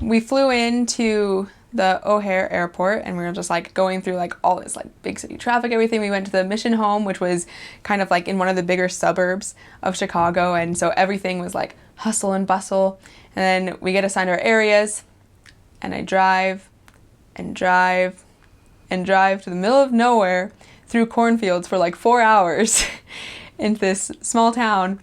we flew into the O'Hare airport and we were just like going through like all this like big city traffic, everything. We went to the mission home, which was kind of like in one of the bigger suburbs of Chicago, and so everything was like hustle and bustle. And then we get assigned our areas, and I drive and drive and drive to the middle of nowhere through cornfields for like 4 hours into this small town.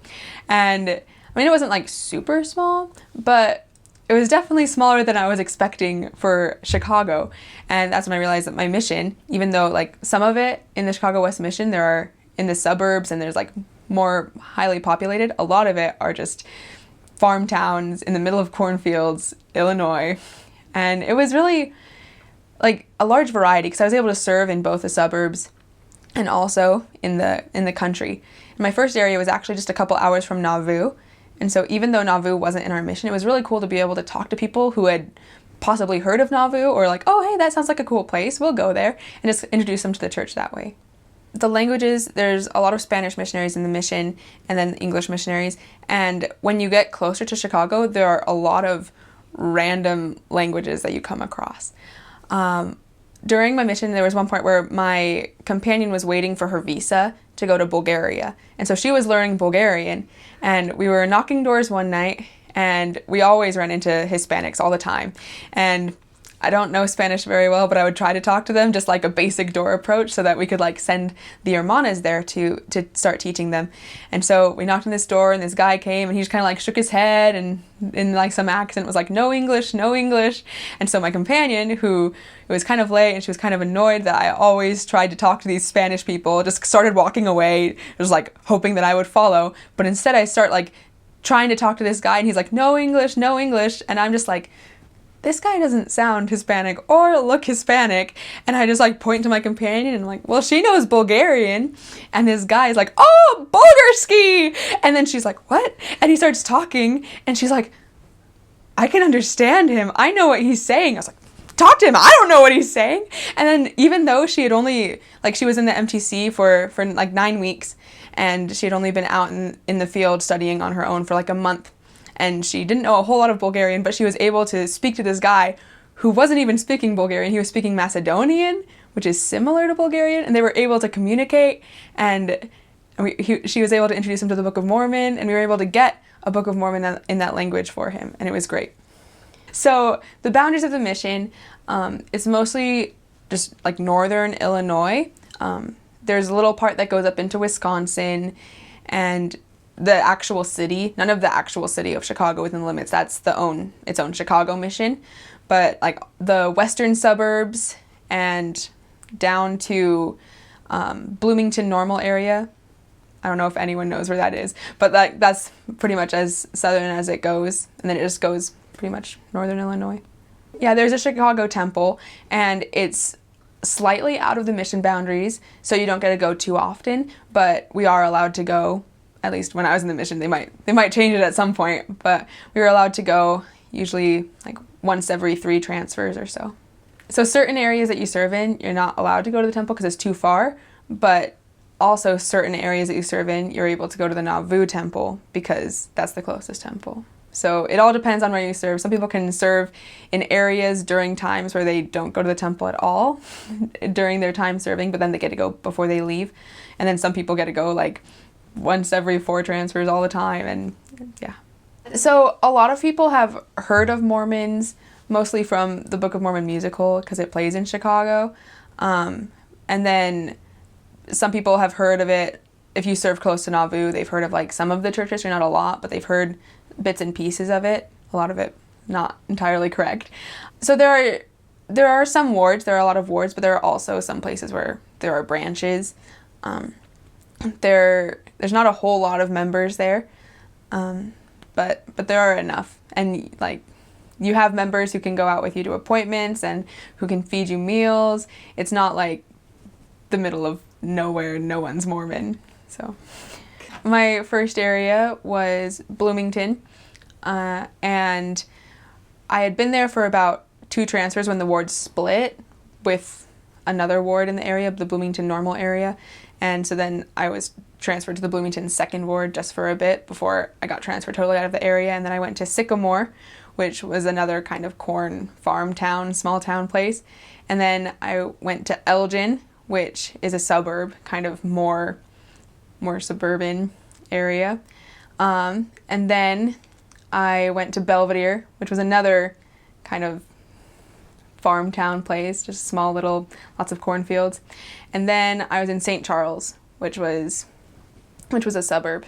And I mean, it wasn't like super small, but it was definitely smaller than I was expecting for Chicago. And that's when I realized that my mission, even though like some of it in the Chicago West Mission, there are in the suburbs and there's like more highly populated, a lot of it are just farm towns in the middle of cornfields, Illinois. And it was really like a large variety because I was able to serve in both the suburbs and also in the country. And my first area was actually just a couple hours from Nauvoo. And so even though Nauvoo wasn't in our mission, it was really cool to be able to talk to people who had possibly heard of Nauvoo or like, oh, hey, that sounds like a cool place. We'll go there, and just introduce them to the church that way. The languages, there's a lot of Spanish missionaries in the mission and then English missionaries. And when you get closer to Chicago, there are a lot of random languages that you come across. During my mission, there was one point where my companion was waiting for her visa to go to Bulgaria. And so she was learning Bulgarian. And we were knocking doors one night, and we always run into Hispanics all the time. And I don't know Spanish very well, but I would try to talk to them, just like a basic door approach, so that we could like send the hermanas there to start teaching them. And so we knocked on this door, and this guy came, and he just kind of like shook his head and in like some accent was like, no English, no English. And so my companion, who it was kind of late and she was kind of annoyed that I always tried to talk to these Spanish people, just started walking away, just like hoping that I would follow. But instead I start like trying to talk to this guy, and he's like, no English, no English. And I'm just like, this guy doesn't sound Hispanic or look Hispanic. And I just like point to my companion and I'm like, well, she knows Bulgarian. And this guy is like, oh, Bulgarski. And then she's like, what? And he starts talking, and she's like, I can understand him. I know what he's saying. I was like, talk to him. I don't know what he's saying. And then even though she had only, like she was in the MTC for like 9 weeks, and she had only been out in the field studying on her own for like a month, and she didn't know a whole lot of Bulgarian, but she was able to speak to this guy who wasn't even speaking Bulgarian. He was speaking Macedonian, which is similar to Bulgarian, and they were able to communicate, and she was able to introduce him to the Book of Mormon, and we were able to get a Book of Mormon in that language for him, and it was great. So the boundaries of the mission, it's mostly just like northern Illinois. There's a little part that goes up into Wisconsin, and the actual city, none of the actual city of Chicago within the limits, that's its own Chicago mission. But like the western suburbs and down to Bloomington Normal area, I don't know if anyone knows where that is, but that's pretty much as southern as it goes, and then it just goes pretty much northern Illinois. Yeah, there's a Chicago temple, and it's slightly out of the mission boundaries, so you don't get to go too often, but we are allowed to go. At least when I was in the mission, they might change it at some point, but we were allowed to go usually like once every 3 transfers or so. So certain areas that you serve in, you're not allowed to go to the temple because it's too far, but also certain areas that you serve in, you're able to go to the Nauvoo temple because that's the closest temple. So it all depends on where you serve. Some people can serve in areas during times where they don't go to the temple at all during their time serving, but then they get to go before they leave. And then some people get to go like once every 4 transfers all the time, and yeah. So a lot of people have heard of Mormons, mostly from the Book of Mormon musical, because it plays in Chicago. And then some people have heard of it, if you serve close to Nauvoo, they've heard of like some of the churches, or not a lot, but they've heard bits and pieces of it. A lot of it not entirely correct. So there are some wards, there are a lot of wards, but there are also some places where there are branches. There's not a whole lot of members there, but there are enough, and like you have members who can go out with you to appointments and who can feed you meals. It's not like the middle of nowhere, no one's Mormon. So my first area was Bloomington, and I had been there for about 2 transfers when the ward split with another ward in the area, the Bloomington Normal area. And so then I was transferred to the Bloomington second ward just for a bit before I got transferred totally out of the area. And then I went to Sycamore, which was another kind of corn farm town, small town place. And then I went to Elgin, which is a suburb, kind of more suburban area. And then I went to Belvedere, which was another kind of farm town place, just small little, lots of cornfields. And then I was in St. Charles, which was a suburb.